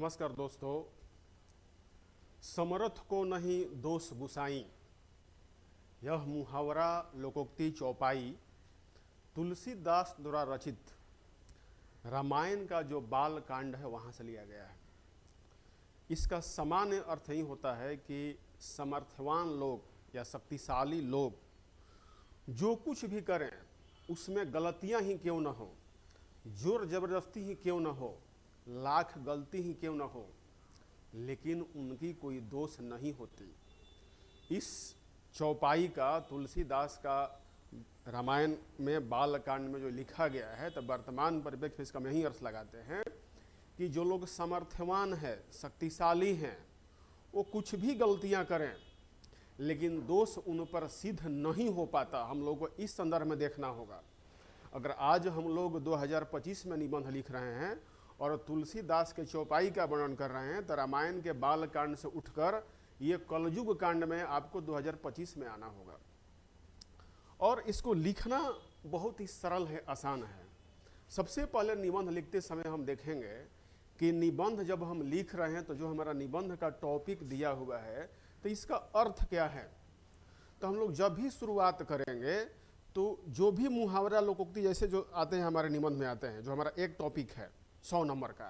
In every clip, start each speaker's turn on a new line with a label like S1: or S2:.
S1: नमस्कार दोस्तों। समर्थ को नहीं दोष गुसाई, यह मुहावरा लोकोक्ति चौपाई तुलसीदास द्वारा रचित रामायण का जो बाल कांड है वहाँ से लिया गया है। इसका सामान्य अर्थ यही होता है कि समर्थवान लोग या शक्तिशाली लोग जो कुछ भी करें उसमें गलतियां ही क्यों न हो, जोर जबरदस्ती ही क्यों न हो, लाख गलती ही क्यों न हो, लेकिन उनकी कोई दोष नहीं होती। इस चौपाई का तुलसीदास का रामायण में बालकांड में जो लिखा गया है, तो वर्तमान परिप्रेक्ष्य में इसका हम यही अर्थ लगाते हैं कि जो लोग समर्थवान हैं, शक्तिशाली हैं, वो कुछ भी गलतियां करें लेकिन दोष उन पर सिद्ध नहीं हो पाता। हम लोग को इस संदर्भ में देखना होगा। अगर आज हम लोग 2025 में निबंध लिख रहे हैं और तुलसीदास के चौपाई का वर्णन कर रहे हैं, तो रामायण के बाल कांड से उठकर ये कलयुग कांड में आपको 2025 में आना होगा। और इसको लिखना बहुत ही सरल है, आसान है। सबसे पहले निबंध लिखते समय हम देखेंगे कि निबंध जब हम लिख रहे हैं तो जो हमारा निबंध का टॉपिक दिया हुआ है तो इसका अर्थ क्या है। तो हम लोग जब भी शुरुआत करेंगे तो जो भी मुहावरा लोकोक्ति जैसे जो आते हैं हमारे निबंध में आते हैं, जो हमारा एक टॉपिक है 100 नंबर का,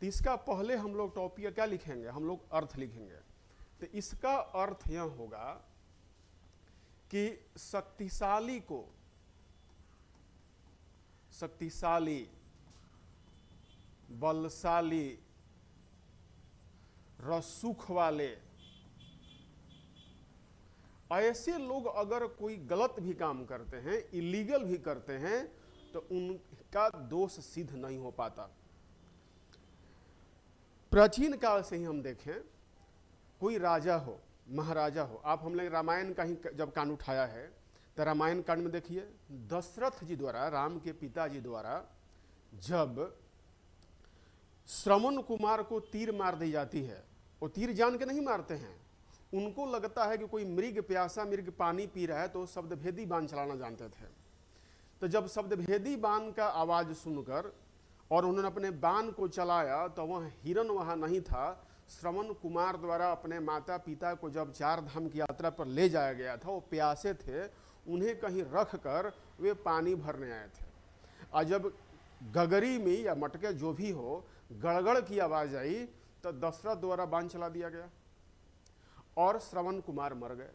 S1: तो इसका पहले हम लोग टॉपिक क्या लिखेंगे, हम लोग अर्थ लिखेंगे। तो इसका अर्थ यह होगा कि शक्तिशाली को, शक्तिशाली, बलशाली, रसूख वाले, ऐसे लोग अगर कोई गलत भी काम करते हैं, इलीगल भी करते हैं, तो उनका दोष सिद्ध नहीं हो पाता। प्राचीन काल से ही हम देखें, कोई राजा हो, महाराजा हो, आप हम लोग रामायण का ही जब कांड उठाया है तो रामायण कांड में देखिए दशरथ जी द्वारा, राम के पिताजी द्वारा जब श्रवण कुमार को तीर मार दी जाती है, वो तीर जान के नहीं मारते हैं, उनको लगता है कि कोई मृग प्यासा मृग पानी पी रहा है, तो शब्दभेदी बाण चलाना जानते थे। तो जब शब्दभेदी बाण का आवाज सुनकर और उन्होंने अपने बाण को चलाया तो वह हिरण वहां नहीं था। श्रवण कुमार द्वारा अपने माता पिता को जब 4 धाम की यात्रा पर ले जाया गया था, वो प्यासे थे, उन्हें कहीं रख कर वे पानी भरने आए थे। और जब गगरी में या मटके जो भी हो गड़गड़ की आवाज आई तो दशरथ द्वारा बाण चला दिया गया और श्रवण कुमार मर गए।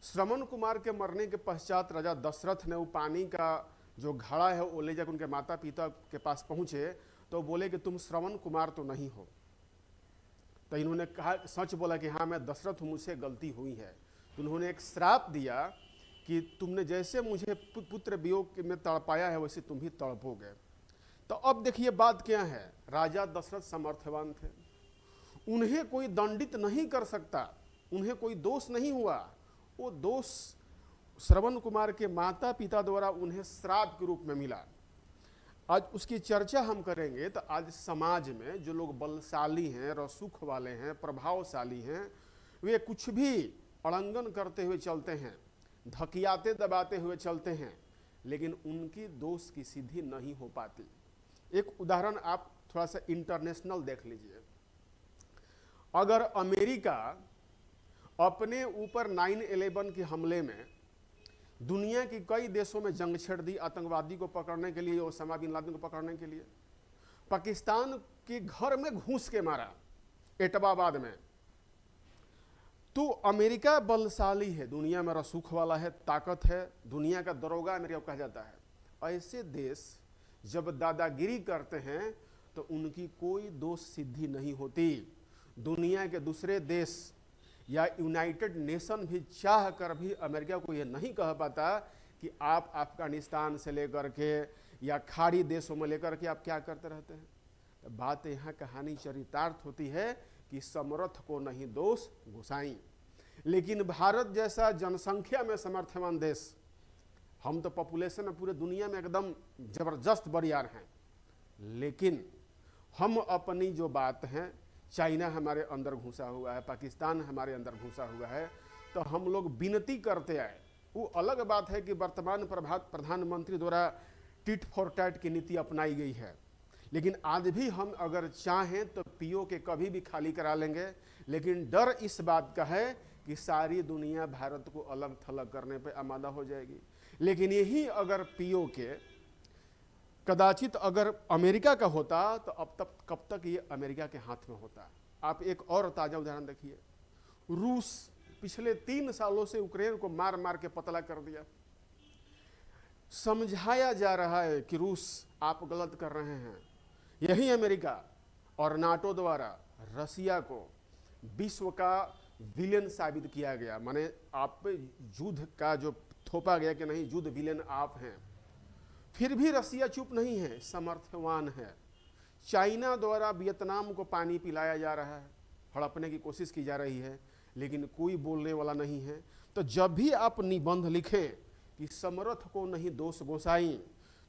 S1: श्रवण कुमार के मरने के पश्चात राजा दशरथ ने वो पानी का जो घड़ा है वो ले जाकर उनके माता पिता के पास पहुंचे तो बोले कि तुम श्रवण कुमार तो नहीं हो। तो इन्होंने कहा, सच बोला कि हाँ मैं दशरथ हूँ, मुझसे गलती हुई है। तो उन्होंने एक श्राप दिया कि तुमने जैसे मुझे पुत्र वियोग में तड़पाया है वैसे तुम भी तड़पोगे। तो अब देखिए बात क्या है, राजा दशरथ समर्थवान थे, उन्हें कोई दंडित नहीं कर सकता, उन्हें कोई दोष नहीं हुआ। वो दोष श्रवण कुमार के माता पिता द्वारा उन्हें श्राप के रूप में मिला। आज उसकी चर्चा हम करेंगे। तो आज समाज में जो लोग बलशाली हैं, रसूख वाले हैं, प्रभावशाली हैं, वे कुछ भी अड़ंगन करते हुए चलते हैं, धकियाते दबाते हुए चलते हैं, लेकिन उनकी दोष की सिद्धि नहीं हो पाती। एक उदाहरण आप थोड़ा सा इंटरनेशनल देख लीजिए। अगर अमेरिका अपने ऊपर 9/11 के हमले में दुनिया की कई देशों में जंग छेड़ दी, आतंकवादी को पकड़ने के लिए, ओसामा बिन लादेन को पकड़ने के लिए, पाकिस्तान के घर में घुस के मारा एटबाबाद में, तो अमेरिका बलशाली है, दुनिया में रसूख वाला है, ताकत है, दुनिया का दरोगा अमेरिका को कहा जाता है। ऐसे देश जब दादागिरी करते हैं तो उनकी कोई दोष सिद्धि नहीं होती। दुनिया के दूसरे देश या यूनाइटेड नेशन भी चाह कर भी अमेरिका को यह नहीं कह पाता कि आप अफगानिस्तान से लेकर के या खाड़ी देशों में लेकर के आप क्या करते रहते हैं। तो बात यहाँ कहानी चरितार्थ होती है कि समर्थ को नहीं दोष गुसाई। लेकिन भारत जैसा जनसंख्या में समर्थवान देश, हम तो पॉपुलेशन में पूरे दुनिया में एकदम जबरदस्त बरियार हैं, लेकिन हम अपनी जो बात है, चाइना हमारे अंदर घुसा हुआ है, पाकिस्तान हमारे अंदर घुसा हुआ है, तो हम लोग विनती करते आए। वो अलग बात है कि वर्तमान प्रधानमंत्री द्वारा टिट फॉर टैट की नीति अपनाई गई है, लेकिन आज भी हम अगर चाहें तो पीओके कभी भी खाली करा लेंगे, लेकिन डर इस बात का है कि सारी दुनिया भारत को अलग थलग करने पे आमादा हो जाएगी। लेकिन यही अगर पीओके कदाचित अगर अमेरिका का होता तो अब तक कब तक ये अमेरिका के हाथ में होता। आप एक और ताजा उदाहरण देखिए, रूस पिछले 3 सालों से यूक्रेन को मार मार के पतला कर दिया। समझाया जा रहा है कि रूस आप गलत कर रहे हैं। यही अमेरिका और नाटो द्वारा रसिया को विश्व का विलेन साबित किया गया, माने आप पे युद्ध का जो थोपा गया कि नहीं युद्ध विलेन आप हैं। फिर भी रसिया चुप नहीं है, समर्थवान है। चाइना द्वारा वियतनाम को पानी पिलाया जा रहा है, हड़पने की कोशिश की जा रही है, लेकिन कोई बोलने वाला नहीं है। तो जब भी आप निबंध लिखें कि समर्थ को नहीं दोष गोसाई,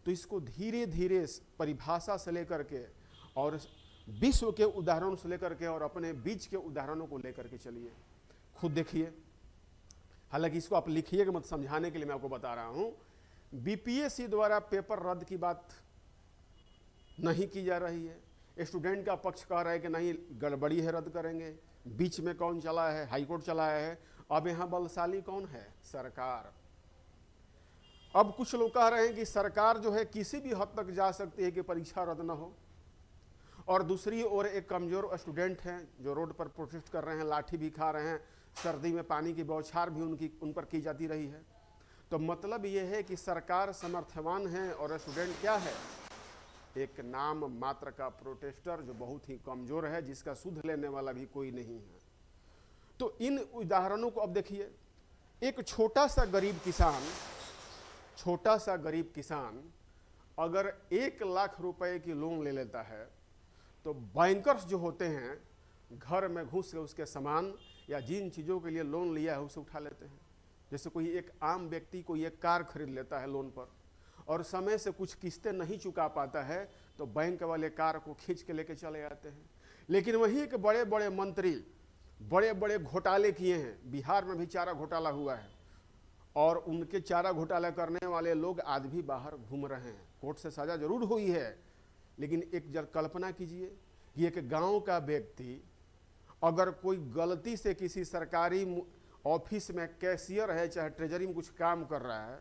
S1: तो इसको धीरे धीरे परिभाषा से लेकर के और विश्व के उदाहरणों से लेकर के और अपने बीच के उदाहरणों को लेकर के चलिए, खुद देखिए। हालांकि इसको आप लिखिएगा मत, समझाने के लिए मैं आपको बता रहा हूं। बीपीएससी द्वारा पेपर रद्द की बात नहीं की जा रही है। स्टूडेंट का पक्ष कह रहा है कि नहीं गड़बड़ी है, रद्द करेंगे। बीच में कौन चला है? हाईकोर्ट चलाया है। अब यहां बलशाली कौन है? सरकार। अब कुछ लोग कह रहे हैं कि सरकार जो है किसी भी हद तक जा सकती है कि परीक्षा रद्द न हो, और दूसरी ओर एक कमजोर स्टूडेंट हैं जो रोड पर प्रोटेस्ट कर रहे हैं, लाठी भी खा रहे हैं, सर्दी में पानी की बौछार भी उन पर की जाती रही है। तो मतलब ये है कि सरकार समर्थवान है और स्टूडेंट क्या है? एक नाम मात्र का प्रोटेस्टर जो बहुत ही कमजोर है, जिसका सुध लेने वाला भी कोई नहीं है। तो इन उदाहरणों को अब देखिए। एक छोटा सा गरीब किसान अगर 1 लाख रुपए की लोन ले लेता है, तो बैंकर्स जो होते हैं घर में घुस के उसके सामान या जिन चीज़ों के लिए लोन लिया है उसे उठा लेते हैं। जैसे कोई एक आम व्यक्ति कोई एक कार खरीद लेता है लोन पर और समय से कुछ किस्तें नहीं चुका पाता है, तो बैंक वाले कार को खींच के लेके चले जाते हैं। लेकिन वहीं के बड़े बड़े मंत्री बड़े बड़े घोटाले किए हैं। बिहार में भी चारा घोटाला हुआ है और उनके चारा घोटाला करने वाले लोग आज भी बाहर घूम रहे हैं। कोर्ट से सजा जरूर हुई है, लेकिन एक जब कल्पना कीजिए कि एक गांव का व्यक्ति अगर कोई गलती से किसी सरकारी ऑफिस में कैशियर है, चाहे ट्रेजरी में कुछ काम कर रहा है,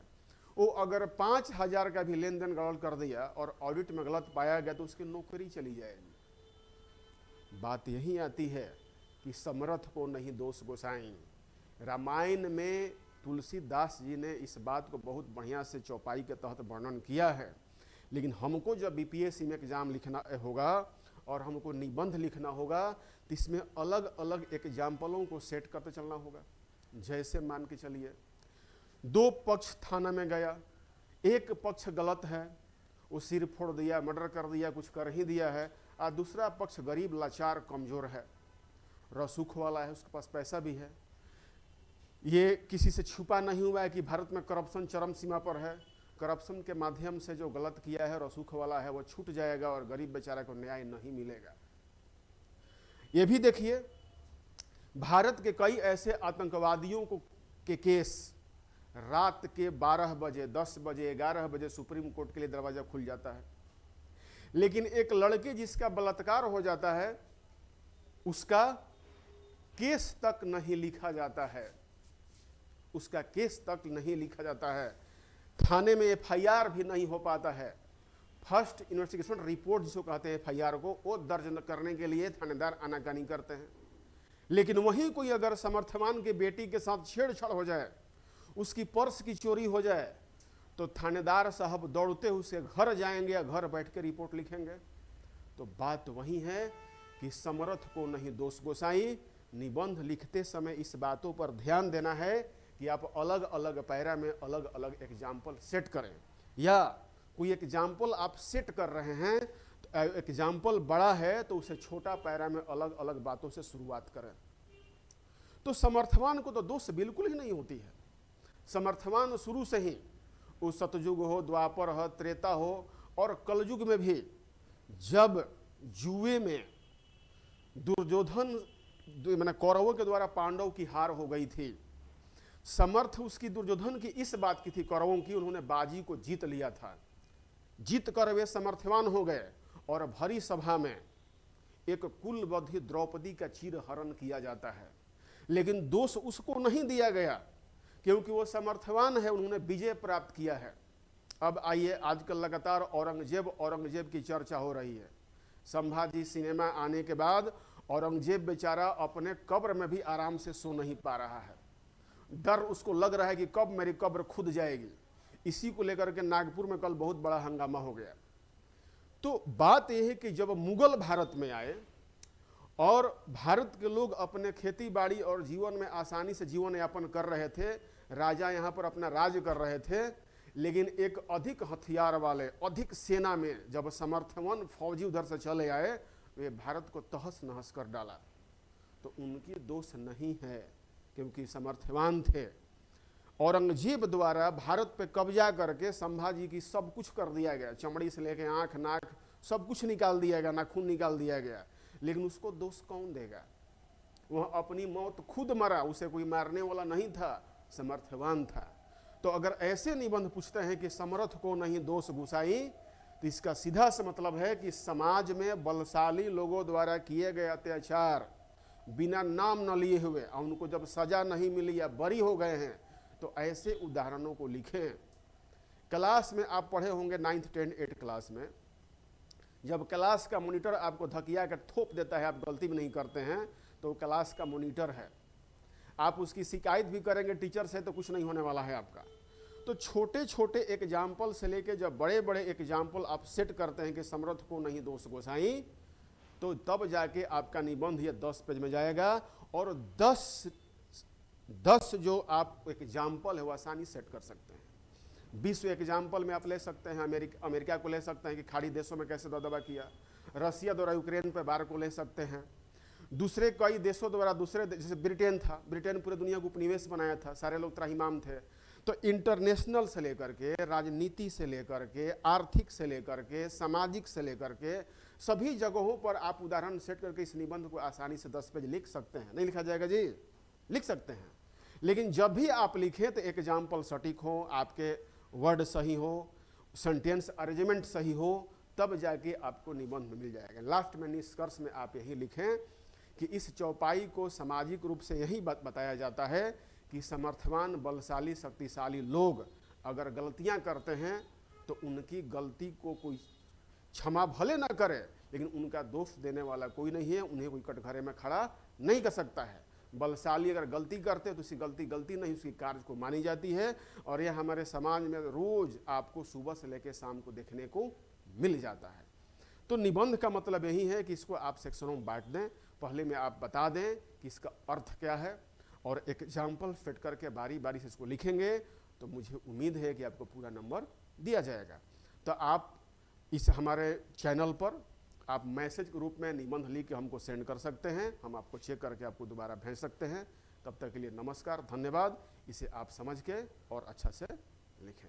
S1: वो अगर 5,000 का भी लेन देन गलत कर दिया और ऑडिट में गलत पाया गया तो उसकी नौकरी चली जाएगी। बात यही आती है कि समर्थ को नहीं दोष गोसाई। रामायण में तुलसीदास जी ने इस बात को बहुत बढ़िया से चौपाई के तहत वर्णन किया है। लेकिन हमको जब बीपीएससी में एग्जाम लिखना होगा और हमको निबंध लिखना होगा, तो इसमें अलग अलग एग्जाम्पलों को सेट करते चलना होगा। जैसे मान के चलिए 2 पक्ष थाना में गया, एक पक्ष गलत है, वो सिर फोड़ दिया, मर्डर कर दिया, कुछ कर ही दिया है, और दूसरा पक्ष गरीब लाचार कमजोर है, रसूख वाला है, उसके पास पैसा भी है। ये किसी से छुपा नहीं हुआ है कि भारत में करप्शन चरम सीमा पर है। करप्शन के माध्यम से जो गलत किया है रसूख वाला है वो छूट जाएगा और गरीब बेचारा को न्याय नहीं मिलेगा। ये भी देखिए, भारत के कई ऐसे आतंकवादियों के केस रात के 12 बजे, 10 बजे, 11 बजे सुप्रीम कोर्ट के लिए दरवाजा खुल जाता है। लेकिन एक लड़के जिसका बलात्कार हो जाता है, उसका केस तक नहीं लिखा जाता है, उसका केस तक नहीं लिखा जाता है, थाने में एफआईआर भी नहीं हो पाता है। फर्स्ट इन्वेस्टिगेशन रिपोर्ट जिसको कहते हैं एफआईआर को, वो दर्ज करने के लिए थानेदार आनाकानी करते हैं। लेकिन वहीं कोई अगर समर्थवान के बेटी के साथ छेड़छाड़ हो जाए, उसकी पर्स की चोरी हो जाए, तो थानेदार साहब दौड़ते उसके घर जाएंगे या घर बैठ के रिपोर्ट लिखेंगे। तो बात वही है कि समर्थ को नहीं दोष गोसाई। निबंध लिखते समय इस बातों पर ध्यान देना है कि आप अलग अलग पैरा में अलग अलग एग्जाम्पल सेट करें, या कोई एग्जाम्पल आप सेट कर रहे हैं तो एग्जाम्पल बड़ा है तो उसे छोटा पैरा में अलग अलग बातों से शुरुआत करें। तो समर्थवान को तो दोष बिल्कुल ही नहीं होती है। समर्थवान शुरू से ही, वो सतयुग हो, द्वापर हो, त्रेता हो और कलयुग में भी, जब जुए में दुर्योधन मैंने कौरवों के द्वारा पांडव की हार हो गई थी, समर्थ उसकी दुर्योधन की इस बात की थी, कौरवों की, उन्होंने बाजी को जीत लिया था, जीत कर वे समर्थवान हो गए और भरी सभा में एक कुलवधि द्रौपदी का चीरहरण किया जाता है, लेकिन दोष उसको नहीं दिया गया क्योंकि वो समर्थवान है, उन्होंने विजय प्राप्त किया है। अब आइए, आजकल लगातार औरंगजेब की चर्चा हो रही है। संभाजी सिनेमा आने के बाद औरंगजेब बेचारा अपने कब्र में भी आराम से सो नहीं पा रहा है। डर उसको लग रहा है कि कब मेरी कब्र खुद जाएगी। इसी को लेकर के नागपुर में कल बहुत बड़ा हंगामा हो गया। तो बात यह है कि जब मुगल भारत में आए और भारत के लोग अपने खेती बाड़ी और जीवन में आसानी से जीवन यापन कर रहे थे, राजा यहाँ पर अपना राज कर रहे थे, लेकिन एक अधिक हथियार वाले, अधिक सेना में जब समर्थवान फौजी उधर से चले आए, वे भारत को तहस नहस कर डाला। तो उनकी दोष नहीं है क्योंकि समर्थवान थे। औरंगजेब द्वारा भारत पे कब्जा करके संभाजी की सब कुछ कर दिया गया, चमड़ी से लेके आंख नाक सब कुछ निकाल दिया गया, नाखून निकाल दिया गया, लेकिन उसको दोष कौन देगा? वह अपनी मौत खुद मरा, उसे कोई मारने वाला नहीं था, समर्थवान था। तो अगर ऐसे निबंध पूछते हैं कि समर्थ को नहीं दोष घुसाई, तो इसका सीधा सा मतलब है कि समाज में बलशाली लोगों द्वारा किए गए अत्याचार बिना नाम न लिए हुए, और उनको जब सजा नहीं मिली या बरी हो गए हैं, तो ऐसे उदाहरणों को लिखें। क्लास में आप पढ़े होंगे 9th 10th 8th क्लास में, जब क्लास का मॉनिटर आपको धकिया कर थोप देता है, आप गलती भी नहीं करते हैं, तो क्लास का मॉनिटर है। आप उसकी शिकायत भी करेंगे टीचर से तो कुछ नहीं होने वाला है आपका। तो छोटे छोटे एग्जाम्पल से लेके जब बड़े बड़े एग्जाम्पल आप सेट करते हैं कि समर्थ को नहीं दोष घुसाई, तो तब जाके आपका निबंध ये 10 पेज में जाएगा। और 10 जो आप एग्जाम्पल है वो आसानी सेट कर सकते हैं। 20 एग्जाम्पल में आप ले सकते हैं, अमेरिका को ले सकते हैं कि खाड़ी देशों में कैसे दबदबा किया, रसिया द्वारा यूक्रेन पर वार को ले सकते हैं, दूसरे कई देशों द्वारा, जैसे ब्रिटेन था, ब्रिटेन पूरे दुनिया को उपनिवेश बनाया था, सारे लोग त्राहिमाम थे। तो इंटरनेशनल से लेकर के, राजनीति से लेकर के, आर्थिक से लेकर के, सामाजिक से लेकर के सभी जगहों पर आप उदाहरण सेट करके इस निबंध को आसानी से 10 पेज लिख सकते हैं। नहीं लिखा जाएगा जी? लिख सकते हैं, लेकिन जब भी आप लिखें तो एग्जाम्पल सटीक हो, आपके वर्ड सही हो, सेंटेंस अरेंजमेंट सही हो, तब जाके आपको निबंध मिल जाएगा। लास्ट में निष्कर्ष में आप यही लिखें कि इस चौपाई को सामाजिक रूप से यही बताया जाता है कि समर्थवान, बलशाली, शक्तिशाली लोग अगर गलतियां करते हैं तो उनकी गलती को कोई क्षमा भले ना करे, लेकिन उनका दोष देने वाला कोई नहीं है, उन्हें कोई कटघरे में खड़ा नहीं कर सकता है। बलशाली अगर गलती करते तो उसकी गलती नहीं, उसकी कार्य को मानी जाती है। और यह हमारे समाज में रोज आपको सुबह से लेकर शाम को देखने को मिल जाता है। तो निबंध का मतलब यही है कि इसको आप सेक्शनों में बांट दें। पहले में आप बता दें कि इसका अर्थ क्या है, और एक एग्जाम्पल फिट करके बारी बारी से इसको लिखेंगे, तो मुझे उम्मीद है कि आपको पूरा नंबर दिया जाएगा। तो आप इस हमारे चैनल पर आप मैसेज के रूप में निबंध लिख के हमको सेंड कर सकते हैं, हम आपको चेक करके आपको दोबारा भेज सकते हैं। तब तक के लिए नमस्कार, धन्यवाद। इसे आप समझ के और अच्छा से लिखें।